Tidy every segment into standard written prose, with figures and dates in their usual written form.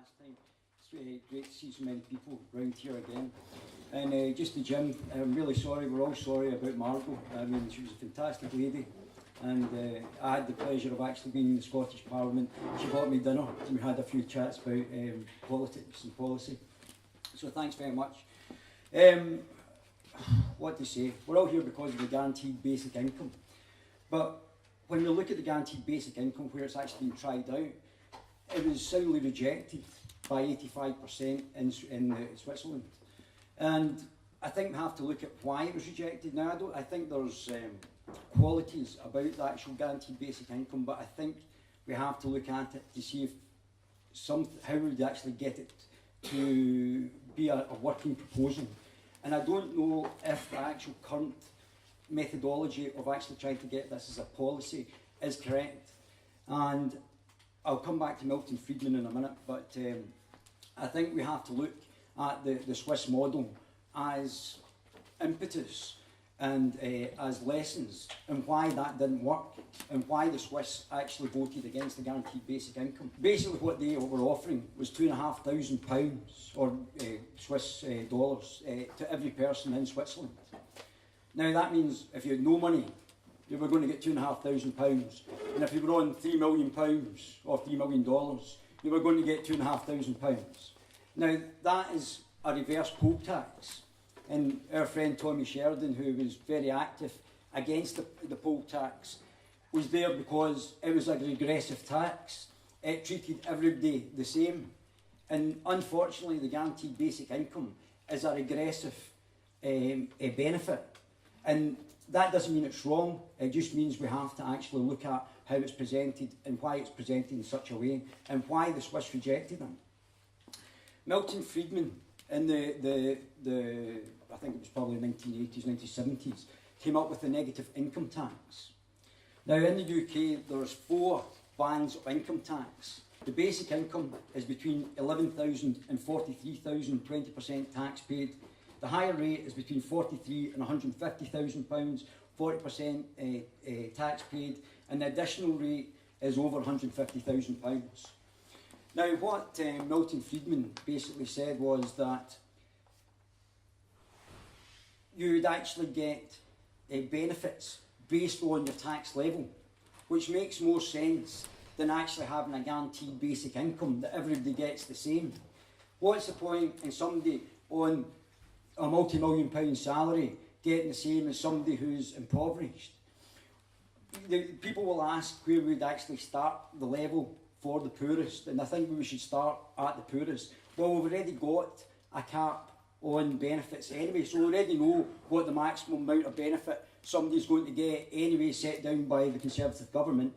last time. It's great to see so many people around here again. And just to Jim, I'm really sorry, we're all sorry about Margot. I mean, she was a fantastic lady, and I had the pleasure of actually being in the Scottish Parliament. She bought me dinner, and we had a few chats about politics and policy. So thanks very much. What to say? We're all here because of the guaranteed basic income. But when we look at the guaranteed basic income, where it's actually been tried out, it was soundly rejected by 85% in Switzerland. And I think we have to look at why it was rejected. Now, I think there's qualities about the actual guaranteed basic income, but I think we have to look at it to see if how we would actually get it to be a working proposal. And I don't know if the actual current methodology of actually trying to get this as a policy is correct. And I'll come back to Milton Friedman in a minute, but I think we have to look at the Swiss model as impetus and as lessons, and why that didn't work, and why the Swiss actually voted against the guaranteed basic income. Basically what they were offering was £2,500 or Swiss dollars to every person in Switzerland. Now that means if you had no money, you were going to get £2,500, and if you were on £3 million or $3 million, you were going to get £2,500. Now that is a reverse poll tax. And our friend Tommy Sheridan, who was very active against the poll tax, was there because it was a regressive tax. It treated everybody the same. And unfortunately, the guaranteed basic income is a regressive benefit. And that doesn't mean it's wrong. It just means we have to actually look at how it's presented and why it's presented in such a way, and why the Swiss rejected them. Milton Friedman, in the I think it was probably 1980s, 1970s, came up with the negative income tax. Now in the UK, there's 4 bands of income tax. The basic income is between 11,000 and 43,000, 20% tax paid. The higher rate is between 43 and 150,000 pounds, 40% tax paid, and the additional rate is over 150,000 pounds. Now what Milton Friedman basically said was that you would actually get benefits based on your tax level, which makes more sense than actually having a guaranteed basic income that everybody gets the same. What's the point in somebody on a multi-million pound salary getting the same as somebody who's impoverished? People will ask where we'd actually start the level for the poorest, and I think we should start at the poorest. Well, we've already got a cap on benefits anyway, so we already know what the maximum amount of benefit somebody's going to get anyway, set down by the Conservative government,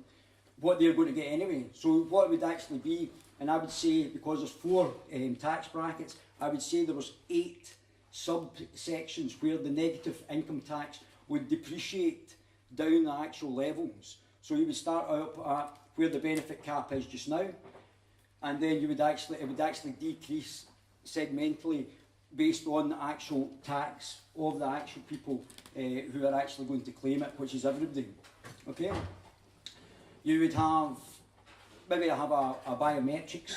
what they're going to get anyway. So what it would actually be, and I would say, because there's 4 tax brackets, I would say there was 8 subsections where the negative income tax would depreciate down the actual levels. So you would start out at where the benefit cap is just now, and then it would actually decrease segmentally based on the actual tax of the actual people who are actually going to claim it, which is everybody. Okay? You would have maybe have a biometrics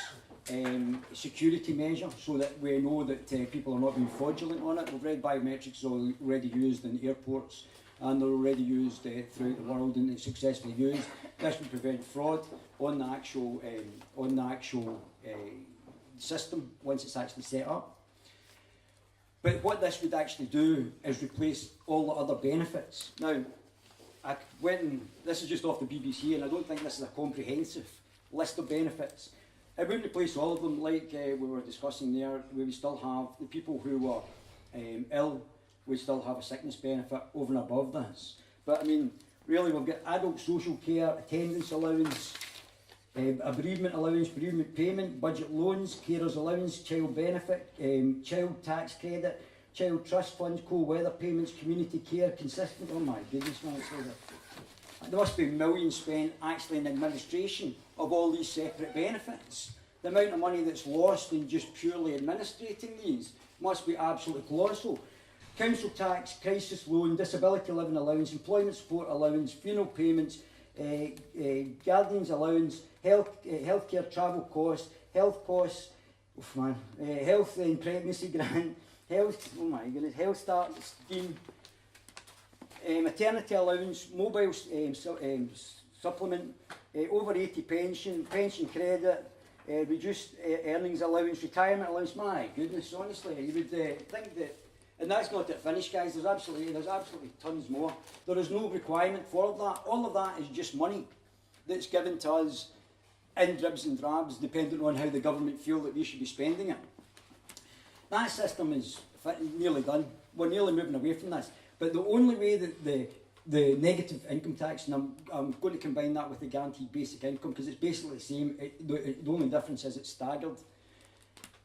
security measure, so that we know that people are not being fraudulent on it. We've read biometrics are already used in airports, and they're already used throughout the world, and it's successfully used. This would prevent fraud on the actual system once it's actually set up. But what this would actually do is replace all the other benefits. Now, this is just off the BBC, and I don't think this is a comprehensive list of benefits. It wouldn't replace all of them, like we were discussing there. We would still have the people who were ill would still have a sickness benefit over and above this. But I mean, really, we've got adult social care, attendance allowance, a bereavement allowance, bereavement payment, budget loans, carers allowance, child benefit, child tax credit, child trust funds, cold weather payments, community care, consistent. Oh my goodness, man, there must be millions spent actually in administration of all these separate benefits. The amount of money that's lost in just purely administrating these must be absolutely colossal. Council tax, crisis loan, disability living allowance, employment support allowance, funeral payments, guardians allowance, healthcare travel costs, health costs, oof, man. Health and pregnancy grant, health, oh my goodness, health start scheme, maternity allowance, mobile supplement, over 80 pension, pension credit, reduced earnings allowance, retirement allowance. My goodness, honestly, you would think that, and that's not it finished, guys. There's absolutely tons more. There is no requirement for that. All of that is just money that's given to us in dribs and drabs, depending on how the government feel that we should be spending it. That system is nearly done. We're nearly moving away from this. But the only way that the negative income tax, and I'm going to combine that with the guaranteed basic income because it's basically the same, the only difference is it's staggered,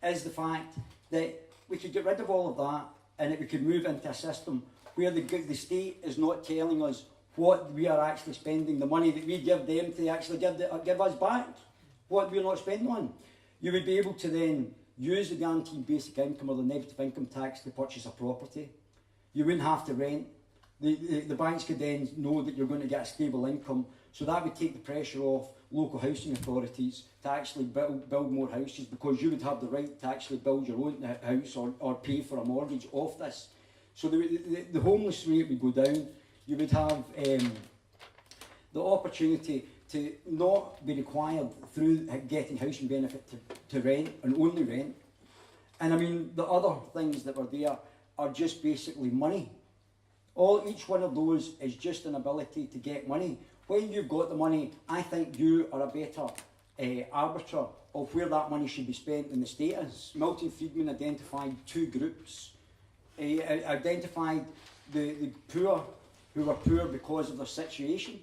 is the fact that we could get rid of all of that and that we could move into a system where the state is not telling us what we are actually spending, the money that we give them to actually give us back, what we're not spending on. You would be able to then use the guaranteed basic income or the negative income tax to purchase a property. You wouldn't have to rent. The banks could then know that you're going to get a stable income, so that would take the pressure off local housing authorities to actually build more houses, because you would have the right to actually build your own house or pay for a mortgage off this. So the homeless rate would go down. You would have the opportunity to not be required through getting housing benefit to rent and only rent. And I mean, the other things that were there are just basically money. Each one of those is just an ability to get money. When you've got the money, I think you are a better arbiter of where that money should be spent than the state is. Milton Friedman identified two groups. He identified the poor who were poor because of their situation,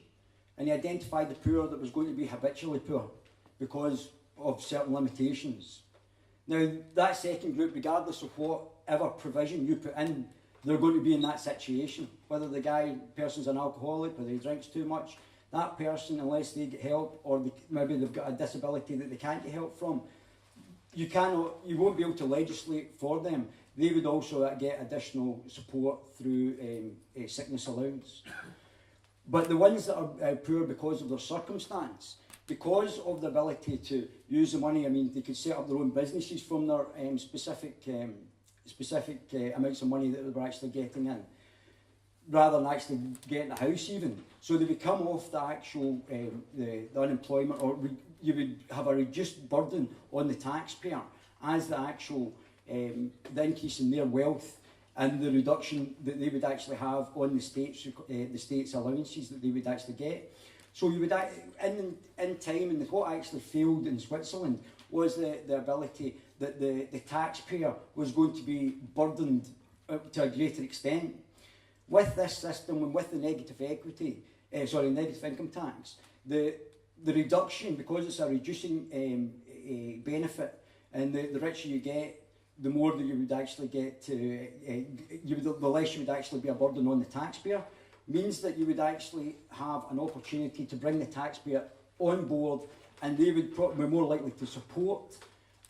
and he identified the poor that was going to be habitually poor because of certain limitations. Now, that second group, regardless of whatever provision you put in, they're going to be in that situation. Whether the person's an alcoholic, whether he drinks too much, that person, unless they get help, or maybe they've got a disability that they can't get help from, you won't be able to legislate for them. They would also get additional support through sickness allowance. But the ones that are poor because of their circumstance, because of the ability to use the money, I mean, they could set up their own businesses from their specific amounts of money that they were actually getting in, rather than actually getting a house even. So they would come off the actual the unemployment, or you would have a reduced burden on the taxpayer as the actual the increase in their wealth and the reduction that they would actually have on the state's allowances that they would actually get. So you would, in time, and what actually failed in Switzerland was the ability that the taxpayer was going to be burdened to a greater extent. With this system and with the negative income tax, the reduction, because it's a reducing benefit, and the richer you get, the more that you would actually get the less you would actually be a burden on the taxpayer, means that you would actually have an opportunity to bring the taxpayer on board, and they would be more likely to support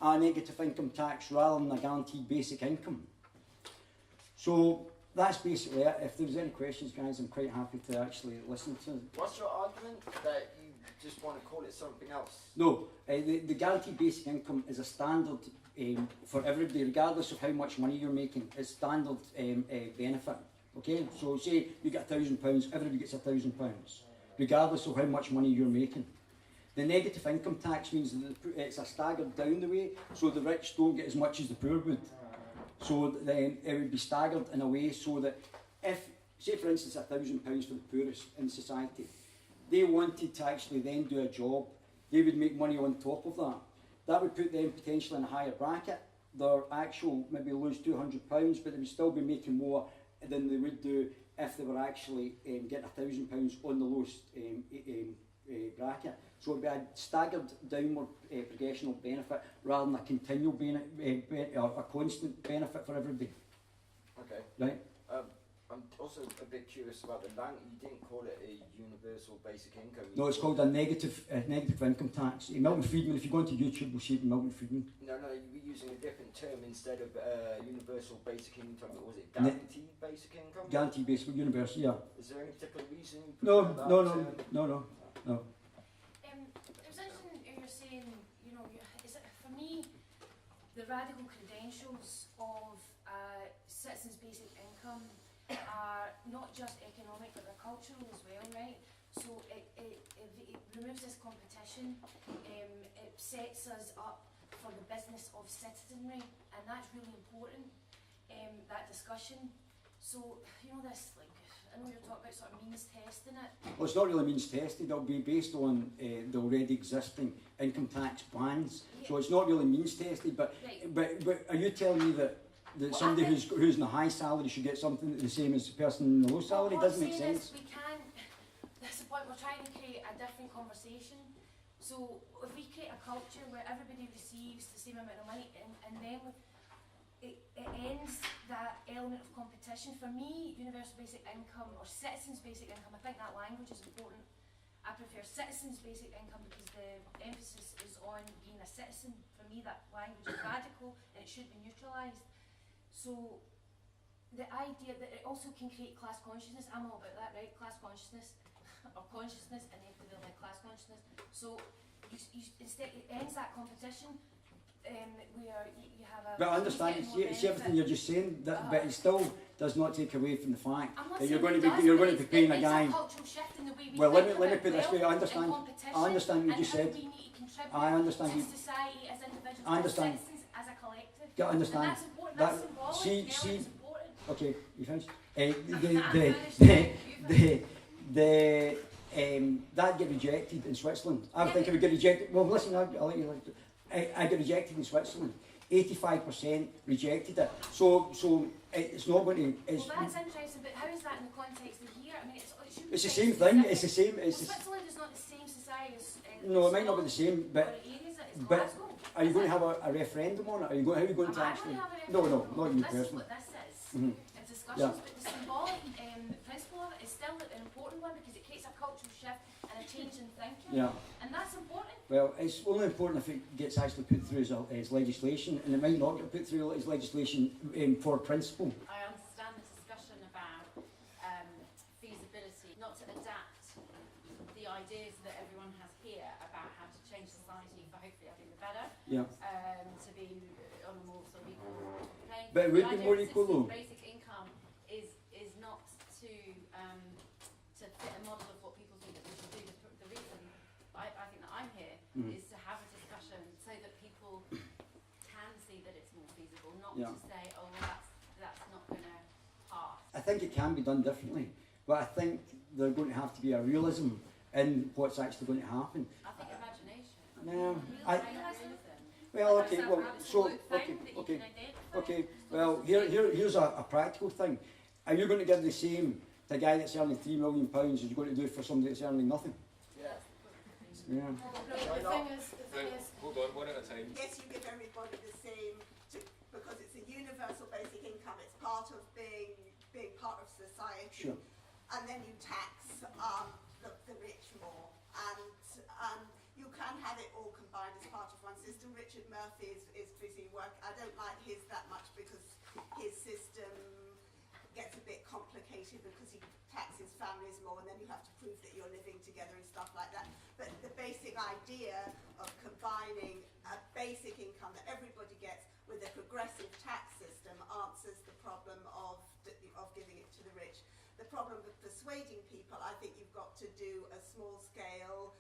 a negative income tax rather than a guaranteed basic income. So that's basically it. If there's any questions, guys, I'm quite happy to actually listen to them. What's your argument that you just want to call it something else? No, the guaranteed basic income is a standard for everybody, regardless of how much money you're making. It's standard benefit. Okay, so say you get £1,000, everybody gets £1,000, regardless of how much money you're making. The negative income tax means that it's a staggered down the way, so the rich don't get as much as the poor would. So then it would be staggered in a way so that if, say for instance, £1,000 for the poorest in society, they wanted to actually then do a job, they would make money on top of that. That would put them potentially in a higher bracket. Their actual maybe lose £200, but they would still be making more than they would do if they were actually getting £1,000 on the lowest bracket. So it would be a staggered downward progression of benefit rather than a continual or a constant benefit for everybody. Okay. Right? I'm also a bit curious about the bank. You didn't call it a universal basic income. No, it's called a negative income tax. Milton Friedman, if you go onto YouTube, you'll see it in Milton Friedman. No, you were using a different term instead of universal basic income. Was it guaranteed basic income? Guaranteed basic, universal, yeah. Is there any particular reason you No. prefer that No. It was interesting you're saying, you know, is it, for me, radical credentials of citizens' basic income are not just economic but they're cultural as well, right? So it removes this competition, it sets us up for the business of citizenry, and that's really important, that discussion. So, you know, this, like, I know you're talking about sort of means testing it. Well, it's not really means tested, it'll be based on the already existing income tax plans. Yeah. So it's not really means tested, but, right. but are you telling me that well, somebody who's in a high salary should get something the same as the person in the low salary? Well, doesn't make sense. We can't, that's the point, we're trying to create a different conversation. So if we create a culture where everybody receives the same amount of money, and then it ends that element of competition. For me, universal basic income or citizens' basic income, I think that language is important. I prefer citizens' basic income because the emphasis is on being a citizen. For me, that language is radical and it should be neutralised. So the idea that it also can create class consciousness, I'm all about that, right? Class consciousness, or consciousness, and then like class consciousness. So instead it ends that competition where you have a... But I understand, see everything you're just saying, that, but it still does not take away from the fact that you're going to be paying a guy... It's a cultural shift in the way we well, let me put it this way, I understand what you said. I understand you... society as individuals, I understand. as citizens, as a collective. I understand. And that's important, that's symbolic, see, important. Okay, you finished? That get rejected in Switzerland. I think it would get rejected. Well, listen, I'll let you. I got rejected in Switzerland. 85% rejected it. So it's not going to. Well, that's interesting, but how is that in the context of here? I mean, it should be it's the same thing. It's the same. Well, Switzerland is not the same society as. No, it might not be the same, but are you going to have a referendum on it? How are you going to actually? No, not you personally. This is what this is. It's discussions, but the symbolic principle of it is still an important one because it creates a cultural shift and a change in thinking. Yeah. And that's important. Well, it's only important if it gets actually put through as legislation, and it might not get put through as legislation for principle. I understand the discussion about feasibility, not to adapt the ideas that everyone has here about how to change society for hopefully, I think, the better. Yeah. To be on a more sort of equal playing field. But it would be more equal though. Basic income is not to fit a model of what people think that we should do. The reason I think that I'm here is to have a discussion so that people can see that it's more feasible, not to say, oh, well, that's not going to pass. I think it can be done differently, but I think there's going to have to be a realism in what's actually going to happen. I think imagination. No, well, okay, well, so, okay, well, here's a practical thing. Are you going to give the same to a guy that's earning £3 million as you're going to do for somebody that's earning nothing? Yeah. Yeah. The thing is, hold on, one at a time. Yes, you give everybody the same, because it's a universal basic income, it's part of being part of society. Sure. And then you tax the rich more, and you can have it all combined as part of one system. Richard Murphy is busy work. I don't like his that much because his system gets a bit complicated because he taxes families more, and then you have to prove that you're living together and stuff like that. But the basic idea of combining a basic income that everybody gets with a progressive tax system answers the problem of giving it to the rich. The problem with persuading people, I think you've got to do a small scale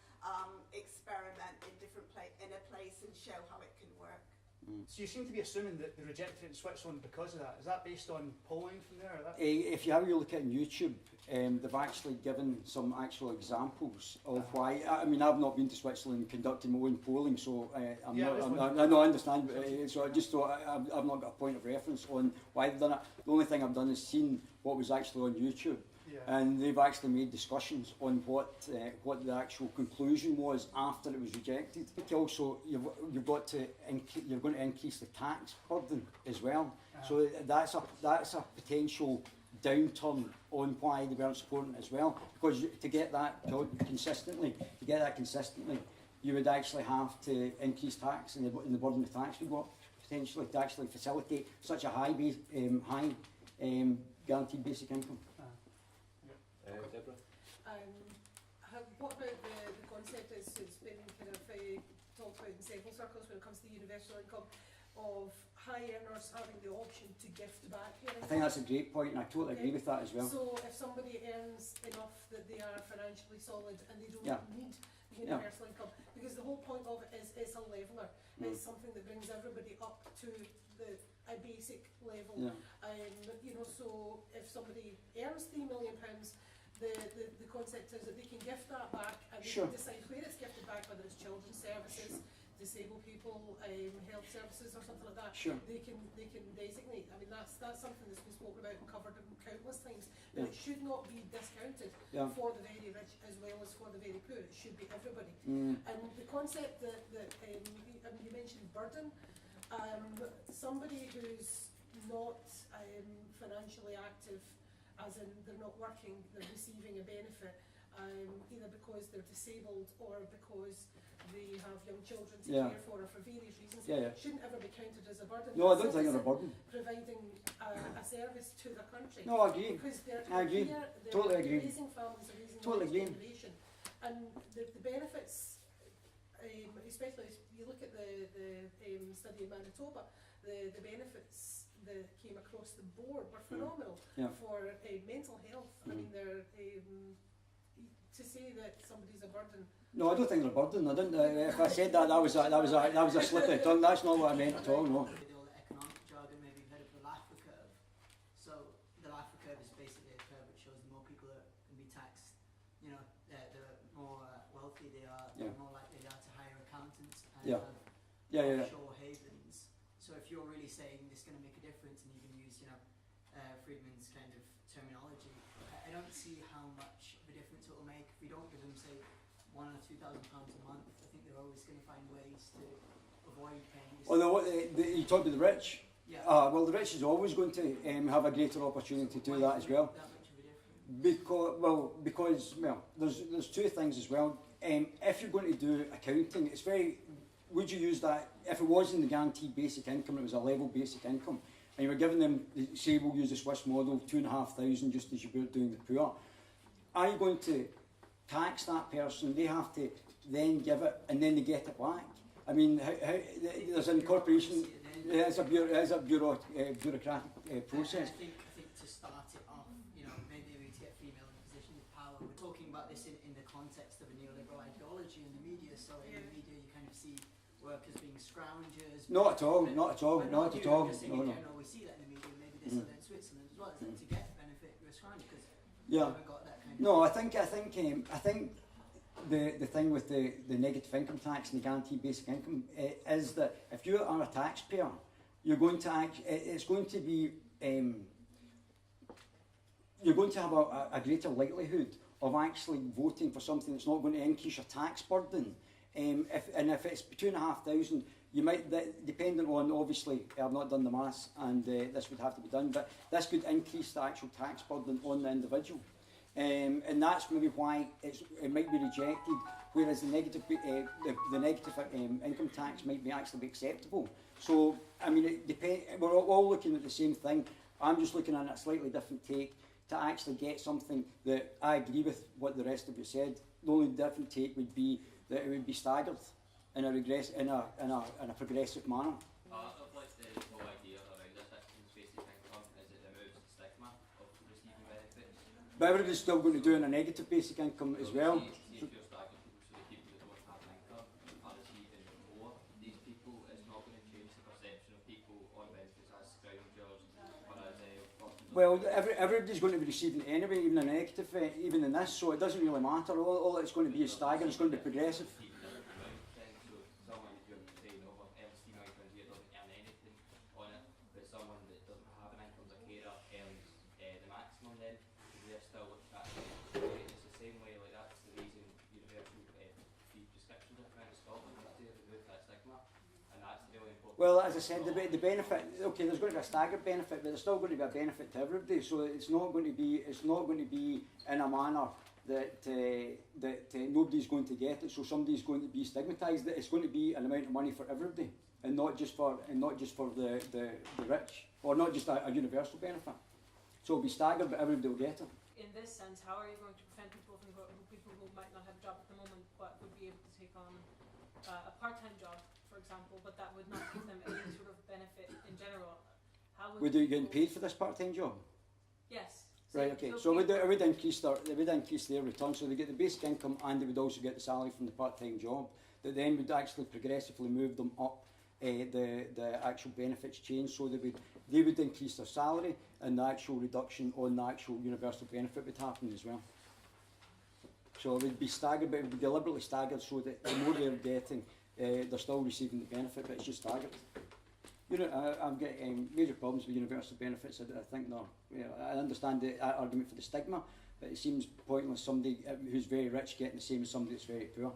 experiment in a place and show how it can work. So you seem to be assuming that they rejected it in Switzerland because of that. Is that based on polling from there? Or that? If you have a look at YouTube, they've actually given some actual examples of why. I mean, I've not been to Switzerland and conducted my own polling, so I understand. So I just thought I've not got a point of reference on why they've done it. The only thing I've done is seen what was actually on YouTube. Yeah. And they've actually made discussions on what the actual conclusion was after it was rejected. I think also you're going to increase the tax burden as well. So that's a potential downturn on why they weren't supporting it as well. Because to get that consistently, you would actually have to increase tax and the burden of tax would go up potentially to actually facilitate such a high guaranteed basic income. Deborah? What about the concept it's been kind of talked about in several circles when it comes to universal income? of high earners having the option to gift back their I think that's a great point, and I totally agree with that as well. So if somebody earns enough that they are financially solid and they don't Yeah. need the universal income, because the whole point of it is it's a leveller. It's something that brings everybody up to a basic level. Yeah. You know, so if somebody earns £3 million, the concept is that they can gift that back and they Sure. can decide where it's gifted back, whether it's children's services, disabled people, health services or something like that. Sure. They can designate. I mean, that's something that's been spoken about and covered countless times. Yeah. But it should not be discounted Yeah. for the very rich as well as for the very poor. It should be everybody. And the concept that you mentioned burden, somebody who's not financially active, as in they're not working, they're receiving a benefit, either because they're disabled or because they have young children to Yeah. care for or for various reasons, Yeah. shouldn't ever be counted as a burden. No, I It's don't think they're a burden. providing a service to the country. No, I agree. Because they're I agree. here, they're Totally agree. raising families, they're raising Totally the next agree. generation. And the benefits, especially if you look at the study in Manitoba, the benefits that came across the board were phenomenal Yeah. for mental health. I mean, they're to say that somebody's a burden. No, I don't think they're a burden. I didn't. If I said that, that was a slip of the tongue. That's not what I meant at all. No. With all the economic jargon, maybe you've heard of the Laffer curve. So the Laffer curve is basically a curve which shows the more people that can be taxed, you know, the more wealthy they are, the more likely they are to hire accountants and have offshore havens. So if you're really saying this is going to make a difference, and you can use, you know, Friedman's kind of terminology, I don't see how much of a difference it will make if we don't give them, say, £1,000 or £2,000 a month. I think they're always going to find ways to avoid paying. Although you talk about the rich. Yeah. Well, the rich is always going to have a greater opportunity to do that as well. That much of a difference? Because there's two things as well. If you're going to do accounting, it's very. Would you use that if it wasn't the guaranteed basic income? It was a level basic income, and you were giving them, say, we'll use the Swiss model, 2,500, just as you were doing the poor. Are you going to tax that person? They have to then give it, and then they get it back. I mean, there's an incorporation. It's a bureaucratic process. I think to start it off, you know, maybe we need to get female in a position of power. We're talking about this in the context of a neoliberal ideology in the media. So in the media, you kind of see workers being scroungers. Not at all. Not at all. Not at all. Just in No. general, we see that in the media. Maybe this is in Switzerland as well. Is that to get benefit, you're a scrounger because you Yeah. haven't got that kind of. No, I think the thing with the negative income tax and the guaranteed basic income is that if you are a taxpayer, you're going to it's going to be you're going to have a greater likelihood of actually voting for something that's not going to increase your tax burden. If it's 2,500, you might, depending on, obviously, I've not done the maths, and this would have to be done, but this could increase the actual tax burden on the individual. And that's maybe why it might be rejected, whereas the negative income tax might actually be acceptable. So, I mean, it depends. We're all looking at the same thing. I'm just looking at a slightly different take to actually get something that I agree with what the rest of you said. The only different take would be that it would be staggered in a progressive manner. Part of like the whole idea around this citizens' basic income is it removes the stigma of receiving benefits. But everybody's still going to do in a negative basic income as well. See if you're staggering people, so the people that don't have an income are receiving more. These people, it's not going to change the perception of people on benefits as scroungers or as Well, everybody's going to be receiving it anyway, even in a negative, even in this, so it doesn't really matter. All it's going to be is staggered, it's going to be progressive. Well, as I said, the benefit. Okay, there's going to be a staggered benefit, but there's still going to be a benefit to everybody. So it's not going to be in a manner that nobody's going to get it. So somebody's going to be stigmatised. It's going to be an amount of money for everybody, and not just for the rich, or not just a universal benefit. So it'll be staggered, but everybody will get it. In this sense, how are you going to prevent people who might not have a job at the moment but would be able to take on a part-time job, for example, but that would not give them any sort of how would Would you getting people- paid for this part-time job? Yes. Right, okay. So it would increase their return. So they get the basic income and they would also get the salary from the part-time job. That then would actually progressively move them up the actual benefits change. So they would increase their salary and the actual reduction on the actual universal benefit would happen as well. So it would be staggered, but it would be deliberately staggered so that the more they're getting, they're still receiving the benefit, but it's just staggered. You know, I'm getting major problems with universal benefits. I think I understand the argument for the stigma, but it seems pointless somebody who's very rich getting the same as somebody that's very poor.